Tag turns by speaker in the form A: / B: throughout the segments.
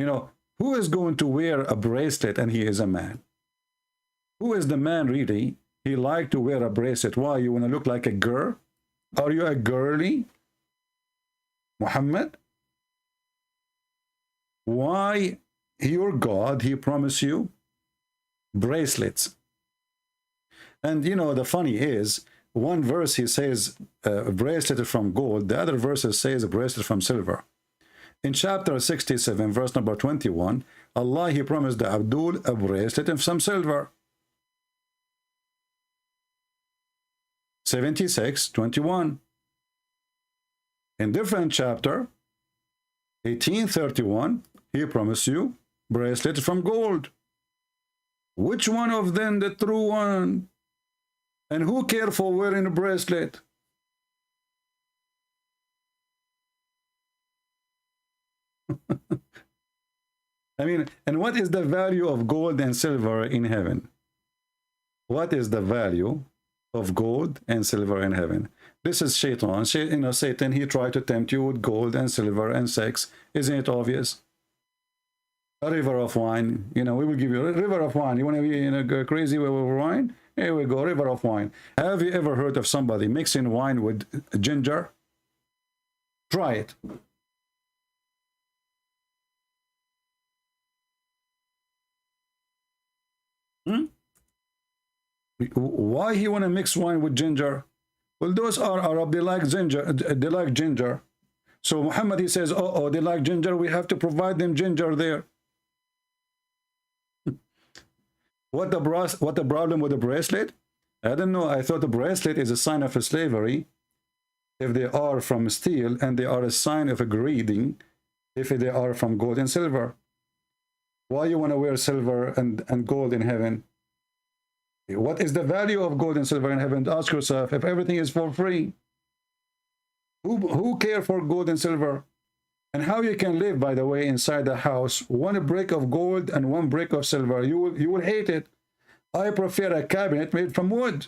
A: know, who is going to wear a bracelet and he is a man? Who is the man really? He like to wear a bracelet. Why? You want to look like a girl? Are you a girly? Muhammad? Why your God, he promised you bracelets? And you know, the funny is, one verse he says a bracelet from gold, the other verse says a bracelet from silver. In chapter 67, verse number 21, Allah, he promised the Abdul a bracelet of some silver. 76:21. In different chapter 18:31, he promised you bracelet from gold. Which one of them the true one? And who care for wearing a bracelet? I mean, and what is the value of gold and silver in heaven? What is the value of gold and silver in heaven? This is Shaitan. You know, Satan, he tried to tempt you with gold and silver and sex. Isn't it obvious? A river of wine. You know, we will give you a river of wine. You want to be in a crazy way with wine? Here we go, river of wine. Have you ever heard of somebody mixing wine with ginger? Try it. Why he want to mix wine with ginger? Well, those are Arab. They like ginger. They like ginger. So Muhammad, he says, oh, they like ginger. We have to provide them ginger there. What the problem with the bracelet? I don't know. I thought the bracelet is a sign of a slavery if they are from steel, and they are a sign of a greeding if they are from gold and silver. Why you want to wear silver and gold in heaven? What is the value of gold and silver in heaven? Ask yourself, if everything is for free, who care for gold and silver? And how you can live, by the way, inside the house, one brick of gold and one brick of silver, you will hate it. I prefer a cabinet made from wood.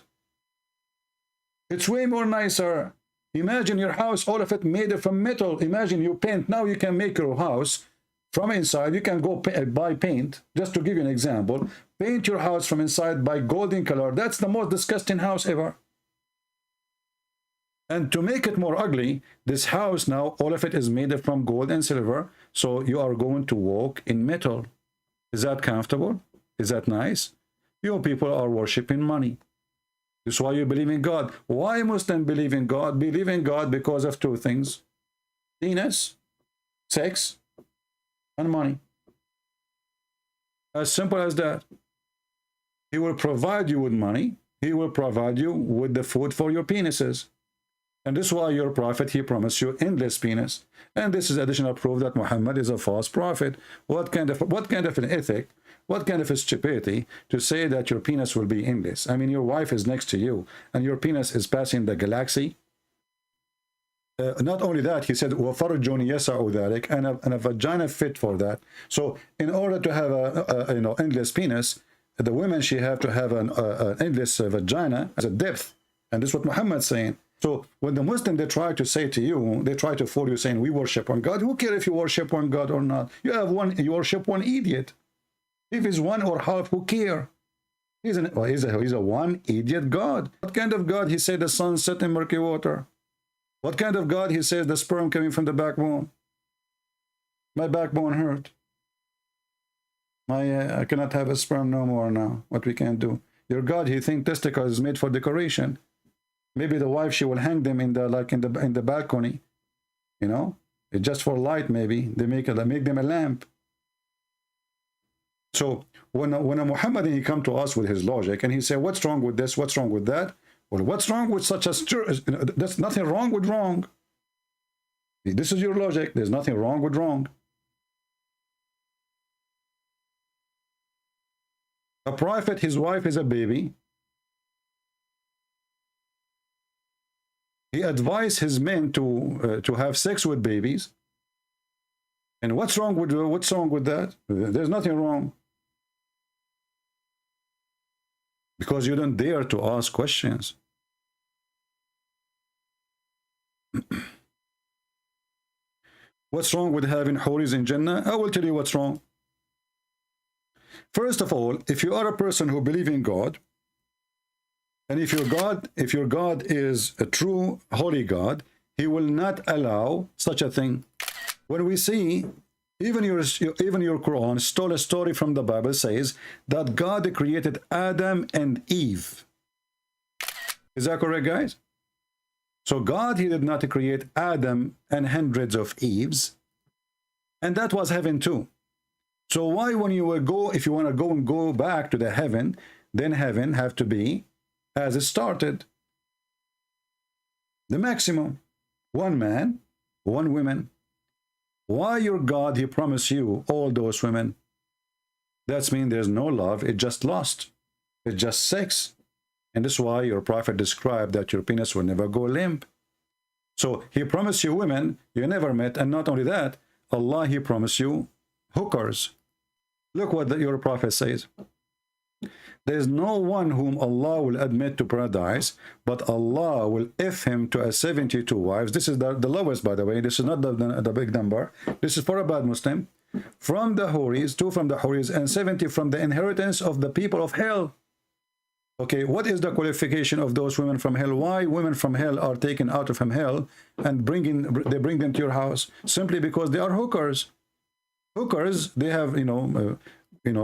A: It's way more nicer. Imagine your house, all of it made from metal. Imagine you paint. Now you can make your house from inside. You can go buy paint, just to give you an example. Paint your house from inside by golden color. That's the most disgusting house ever. And to make it more ugly, this house now, all of it is made from gold and silver. So you are going to walk in metal. Is that comfortable? Is that nice? You people are worshiping money. This is why you believe in God. Why Muslims believe in God? Believe in God because of two things: penis, sex, and money. As simple as that. He will provide you with money. He will provide you with the food for your penises. And this is why your prophet, he promised you endless penis. And this is additional proof that Muhammad is a false prophet. What kind of an ethic, what kind of a stupidity to say that your penis will be endless? I mean, your wife is next to you and your penis is passing the galaxy. Not only that, he said, وَفَرْجٌ يَسَعُ ذَلِكَ, and a vagina fit for that. So in order to have a endless penis, the women, she have to have an endless vagina as a depth. And this is what Muhammad's saying. So when the Muslim, they try to say to you, they try to fool you saying, we worship one God. Who cares if you worship one God or not? You worship one idiot. If he's one or half, who care? He's a one idiot God. What kind of God? He said the sun set in murky water. What kind of God? He says the sperm coming from the backbone. My backbone hurt. I cannot have a sperm no more now. What we can do? Your God, he thinks testicles is made for decoration. Maybe the wife, she will hang them in the balcony, you know, it's just for light. Maybe they make them a lamp. So when a Muhammadan, he come to us with his logic and he say, what's wrong with this? What's wrong with that? Well, what's wrong with such a there's nothing wrong with wrong. This is your logic. There's nothing wrong with wrong. A prophet, his wife is a baby. He advised his men to have sex with babies. And what's wrong with that? There's nothing wrong. Because you don't dare to ask questions. What's wrong with having houris in Jannah? I will tell you what's wrong. First of all, if you are a person who believes in God, and if your God is a true holy God, he will not allow such a thing. When we see even your Quran stole a story from the Bible, says that God created Adam and Eve. Is that correct, guys? So God, he did not create Adam and hundreds of Eves, and that was heaven too. So why, when you will go, if you want to go and go back to the heaven, then heaven have to be as it started, the maximum, one man, one woman. Why your God, he promised you all those women? That means there's no love, it's just lust, it's just sex. And that's why your prophet described that your penis will never go limp. So he promised you women you never met, and not only that, Allah, he promised you hookers. Look what your prophet says. There is no one whom Allah will admit to paradise, but Allah will if him to 72 wives. This is the lowest, by the way. This is not the big number. This is for a bad Muslim. From the houris, 2 from the houris, and 70 from the inheritance of the people of hell. Okay, what is the qualification of those women from hell? Why women from hell are taken out from hell and they bring them to your house? Simply because they are hookers. Hookers, they have,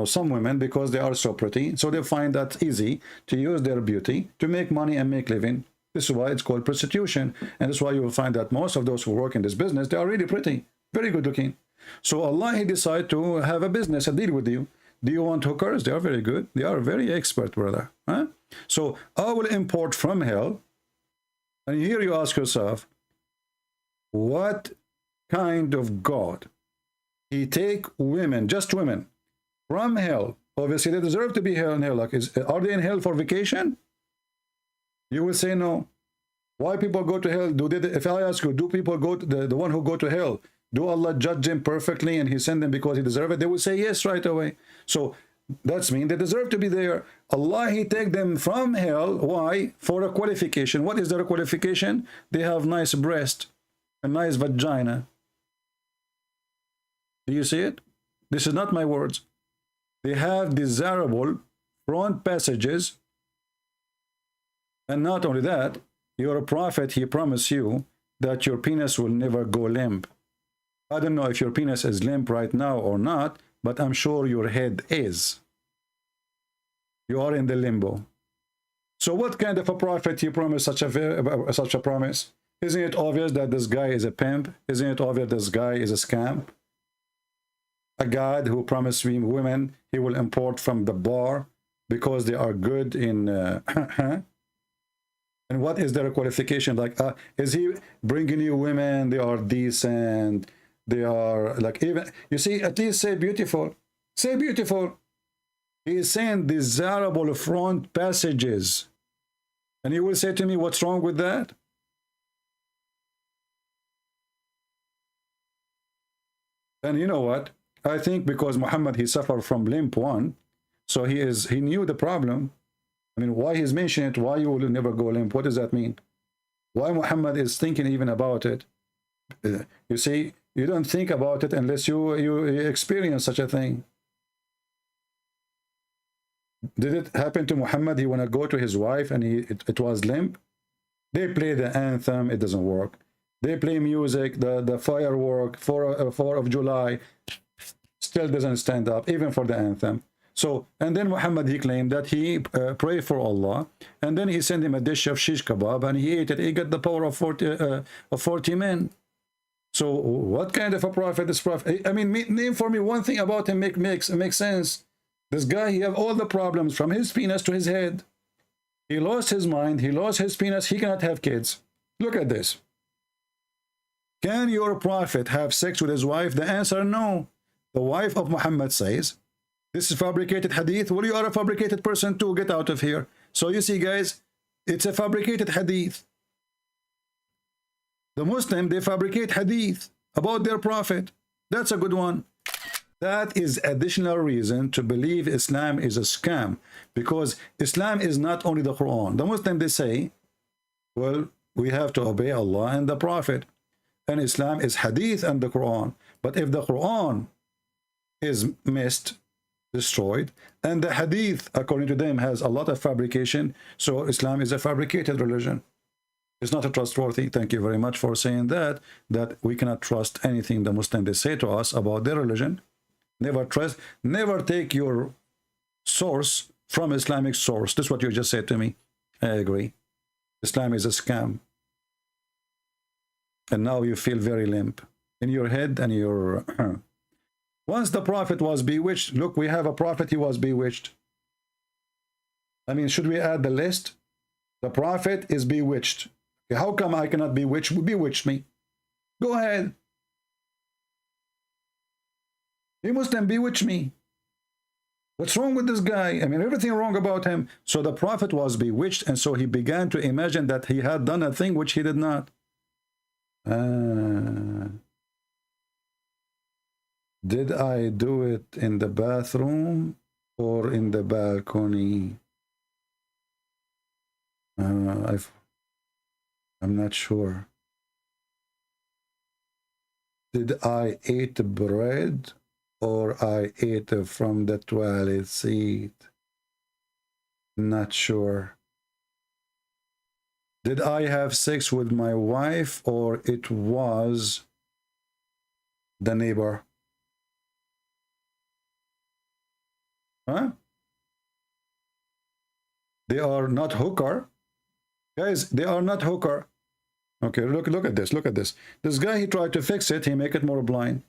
A: some women, because they are so pretty, so they find that easy to use their beauty to make money and make living. This is why it's called prostitution, and that's why you will find that most of those who work in this business, they are really pretty, very good looking. So Allah, he decided to have a business, a deal with you. Do you want hookers? They are very good. They are very expert, brother. Huh? So I will import from hell, and here you ask yourself, what kind of God? He take women, just women, from hell. Obviously, they deserve to be here in hell. Like, are they in hell for vacation? You will say no. Why people go to hell? If I ask you, do people go to the one who go to hell? Do Allah judge them perfectly and he send them because he deserve it? They will say yes right away. So that's mean they deserve to be there. Allah, he take them from hell. Why? For a qualification. What is their qualification? They have nice breast, a nice vagina. Do you see it? This is not my words. They have desirable front passages. And not only that, your prophet, he promised you that your penis will never go limp. I don't know if your penis is limp right now or not, but I'm sure your head is. You are in the limbo. So what kind of a prophet he promised such a promise? Isn't it obvious that this guy is a pimp? Isn't it obvious this guy is a scam? A God who promised women he will import from the bar because they are good in... And what is their qualification? Like, is he bringing you women? They are decent. They are like, even, you see, at least say beautiful. Say beautiful. He is saying desirable front passages. And you will say to me, what's wrong with that? And you know what? I think because Muhammad, he suffered from limp one, so he knew the problem. I mean, why he's mentioning it? Why you will never go limp? What does that mean? Why Muhammad is thinking even about it? You see, you don't think about it unless you experience such a thing. Did it happen to Muhammad? He want to go to his wife and it was limp. They play the anthem, it doesn't work. They play music, the firework, 4th of July, still doesn't stand up, even for the anthem. So, and then Muhammad, he claimed that he prayed for Allah, and then he sent him a dish of shish kebab, and he ate it. He got the power of 40 men. So, what kind of a prophet is prophet? I mean, name for me one thing about him makes sense. This guy, he have all the problems from his penis to his head. He lost his mind. He lost his penis. He cannot have kids. Look at this. Can your prophet have sex with his wife? The answer, no. The wife of Muhammad says, this is fabricated hadith. Well, you are a fabricated person too. Get out of here. So you see, guys, it's a fabricated hadith. The Muslim, they fabricate hadith about their prophet. That's a good one. That is additional reason to believe Islam is a scam, because Islam is not only the Quran. The Muslim, they say, well, we have to obey Allah and the prophet. And Islam is hadith and the Quran. But if the Quran is missed, destroyed, and the hadith, according to them, has a lot of fabrication, so Islam is a fabricated religion. It's not a trustworthy. Thank you very much for saying that we cannot trust anything the Muslims they say to us about their religion. Never trust, never take your source from Islamic source. This is what you just said to me. I agree. Islam is a scam. And now you feel very limp in your head and your... Once the prophet was bewitched, look, we have a prophet, he was bewitched. I mean, should we add the list? The prophet is bewitched. How come I cannot bewitch? Bewitch me. Go ahead. You Muslim, bewitch me. What's wrong with this guy? I mean, everything wrong about him. So the prophet was bewitched, and so he began to imagine that he had done a thing which he did not. Did I do it in the bathroom or in the balcony? I'm not sure. Did I eat bread or I ate from the toilet seat? Not sure. Did I have sex with my wife or it was the neighbor? Huh? They are not hooker. Guys, they are not hooker. Okay, look at this. Look at this. This guy, he tried to fix it. He make it more blind.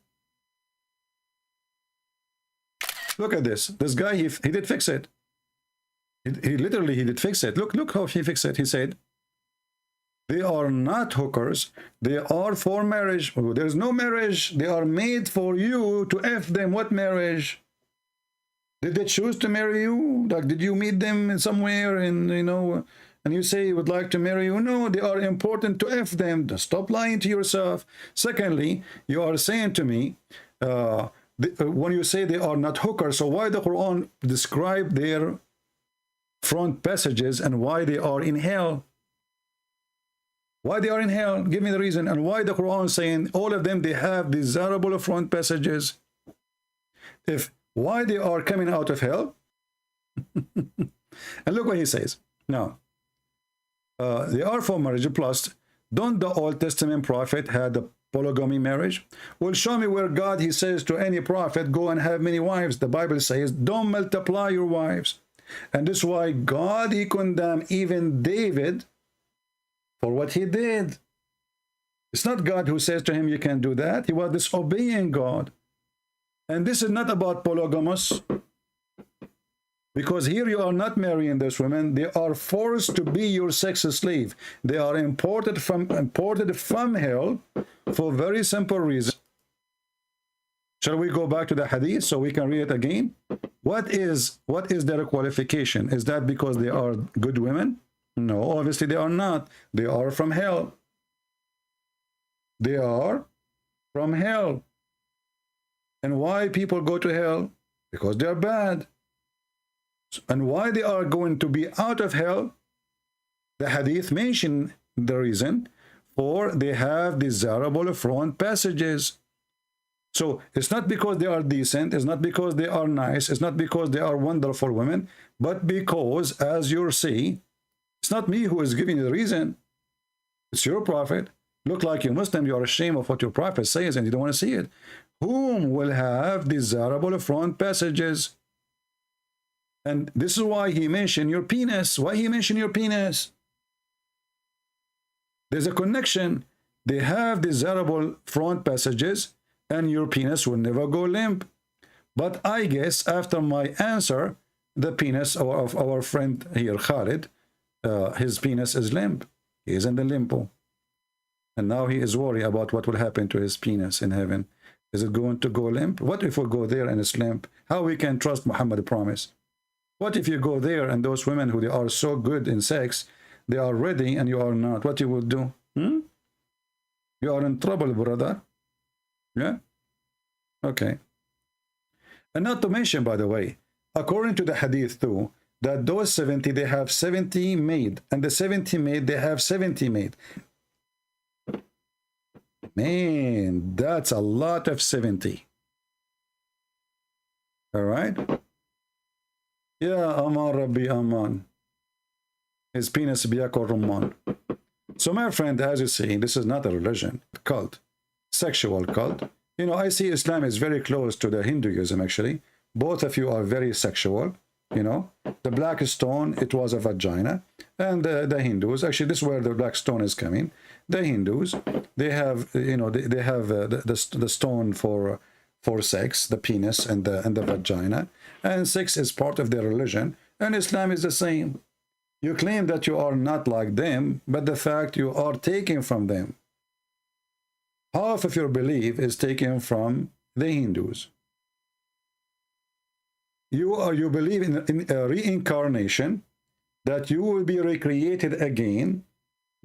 A: Look at this. This guy, he did fix it. He literally, he did fix it. Look how he fixed it. He said, they are not hookers. They are for marriage. There's no marriage. They are made for you to F them. What marriage? Did they choose to marry you? Like, did you meet them somewhere and, you know, and you say you would like to marry you? No, they are important to F them. Stop lying to yourself. Secondly, you are saying to me, when you say they are not hookers, so why the Quran describe their front passages and why they are in hell? Why they are in hell? Give me the reason. And why the Quran saying all of them, they have desirable front passages? If why they are coming out of hell? And look what he says. Now, they are for marriage. Plus, don't the Old Testament prophet had a polygamy marriage? Well, show me where God, he says to any prophet, go and have many wives. The Bible says, don't multiply your wives. And this is why God, he condemned even David for what he did. It's not God who says to him, you can't do that. He was disobeying God. And this is not about polygamous, because here you are not marrying those women. They are forced to be your sex slave. They are imported from hell for very simple reason. Shall we go back to the hadith so we can read it again? What is their qualification? Is that because they are good women? No, obviously they are not. They are from hell. They are from hell. And why people go to hell? Because they are bad. And why they are going to be out of hell? The hadith mention the reason, for they have desirable front passages. So it's not because they are decent, it's not because they are nice, it's not because they are wonderful women, but because, as you see, it's not me who is giving you the reason. It's your prophet. Look like you Muslim, you are ashamed of what your prophet says and you don't want to see it. Whom will have desirable front passages? And this is why he mentioned your penis. Why he mentioned your penis? There's a connection. They have desirable front passages and your penis will never go limp. But I guess after my answer, the penis of our friend here, Khalid, his penis is limp. He is in the limbo. And now he is worried about what will happen to his penis in heaven. Is it going to go limp? What if we go there and it's limp? How we can trust Muhammad's promise? What if you go there and those women who they are so good in sex, they are ready and you are not? What you will do? You are in trouble, brother. Yeah? Okay. And not to mention, by the way, according to the hadith too, that those 70, they have 70 maid. And the 70 maid, they have 70 maid. Man, that's a lot of 70. All right? Yeah, Aman Rabbi Aman. His penis biyakol rumman. So my friend, as you see, this is not a religion, cult, sexual cult. You know, I see Islam is very close to the Hinduism, actually. Both of you are very sexual, you know. The black stone, it was a vagina. And the Hindus, actually, this is where the black stone is coming. The Hindus, they have, you know, they have the stone for sex, the penis and the vagina. And sex is part of their religion. And Islam is the same. You claim that you are not like them, but the fact you are taken from them. Half of your belief is taken from the Hindus. You believe in a reincarnation, that you will be recreated again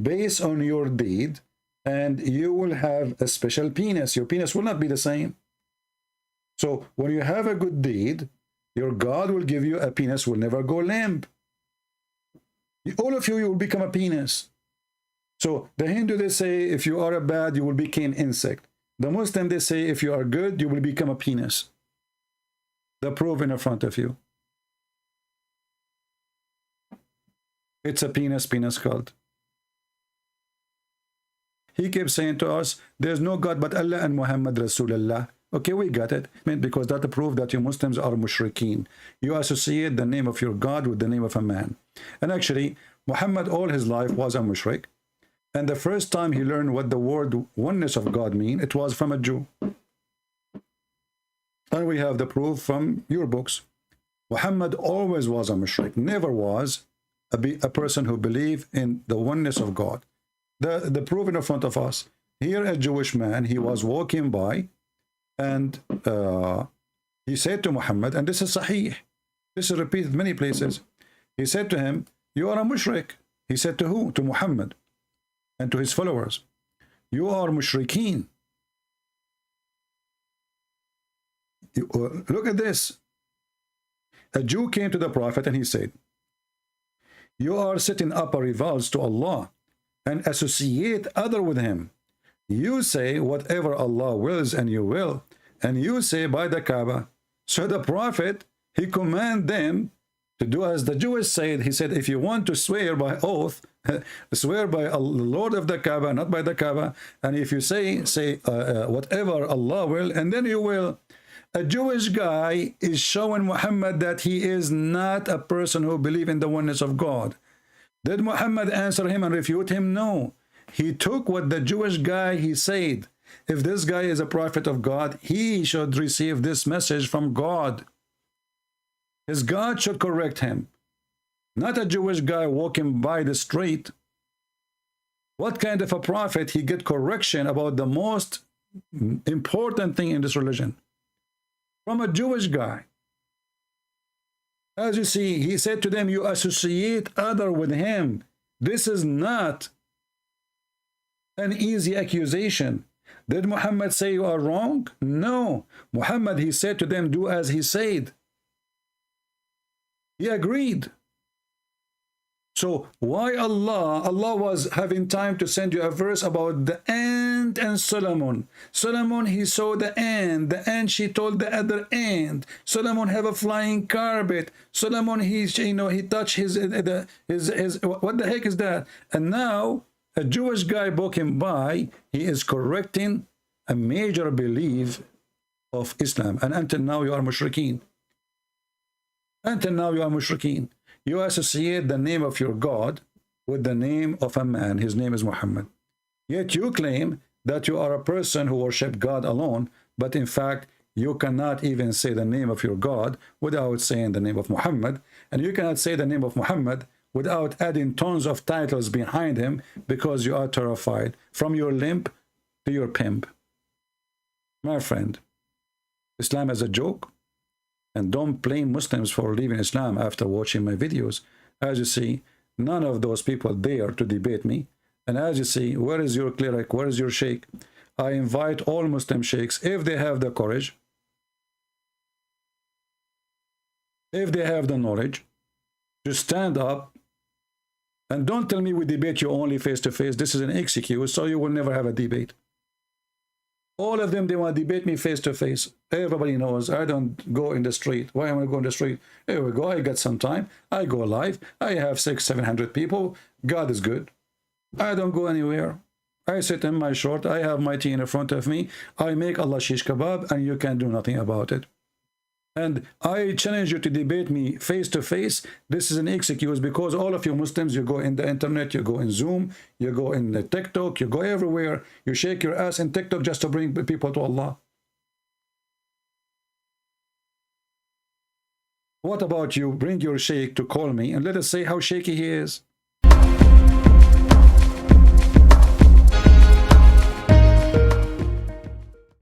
A: based on your deed, and you will have a special penis. Your penis will not be the same. So when you have a good deed, your God will give you a penis, will never go limp. All of you will become a penis. So the Hindu, they say, if you are a bad, you will become insect. The Muslim, they say, if you are good, you will become a penis. The proof in front of you. It's a penis cult. He keeps saying to us, there's no God but Allah and Muhammad Rasulullah. Okay, we got it. I mean, because that proves that you Muslims are mushrikeen. You associate the name of your God with the name of a man. And actually, Muhammad all his life was a mushrik. And the first time he learned what the word oneness of God mean, it was from a Jew. And we have the proof from your books. Muhammad always was a mushrik, never was a person who believed in the oneness of God. The proof in front of us. Here a Jewish man, he was walking by, and he said to Muhammad, and this is sahih, this is repeated many places. He said to him, you are a mushrik. He said to who? To Muhammad and to his followers. You are mushrikeen. Look at this. A Jew came to the Prophet and he said, you are setting up a rivals to Allah and associate other with him. You say whatever Allah wills and you will, and you say by the Kaaba. So the Prophet, he commanded them to do as the Jews said. He said, if you want to swear by oath, swear by the Lord of the Kaaba, not by the Kaaba. And if you say whatever Allah will, and then you will. A Jewish guy is showing Muhammad that he is not a person who believes in the oneness of God. Did Muhammad answer him and refute him? No. He took what the Jewish guy, he said, if this guy is a prophet of God, he should receive this message from God. His God should correct him. Not a Jewish guy walking by the street. What kind of a prophet he get correction about the most important thing in this religion? From a Jewish guy. As you see, he said to them, you associate other with him. This is not an easy accusation. Did Muhammad say you are wrong? No. Muhammad, he said to them, do as he said. He agreed. So why Allah was having time to send you a verse about the ant and Solomon. Solomon, he saw the ant she told the other ant. Solomon have a flying carpet. Solomon, he touched his what the heck is that? And now a Jewish guy walking by, he is correcting a major belief of Islam. And until now you are mushrikeen. Until now you are mushrikeen. You associate the name of your God with the name of a man. His name is Muhammad. Yet you claim that you are a person who worships God alone, but in fact, you cannot even say the name of your God without saying the name of Muhammad. And you cannot say the name of Muhammad without adding tons of titles behind him because you are terrified. From your limp to your pimp. My friend, Islam is a joke. And don't blame Muslims for leaving Islam after watching my videos. As you see, none of those people dare to debate me. And as you see, where is your cleric? Where is your sheikh? I invite all Muslim sheikhs, if they have the courage, if they have the knowledge, to stand up. And don't tell me we debate you only face to face. This is an excuse, so you will never have a debate. All of them, they want to debate me face to face. Everybody knows I don't go in the street. Why am I going in the street? Here we go. I got some time. I go live. I have 600-700 people. God is good. I don't go anywhere. I sit in my short. I have my tea in front of me. I make Allah shish kebab, and you can do nothing about it. And I challenge you to debate me face to face. This is an excuse, because all of you Muslims, you go in the internet, you go in Zoom, you go in the TikTok, you go everywhere. You shake your ass in TikTok just to bring people to Allah. What about you? Bring your sheikh to call me and let us say how shaky he is.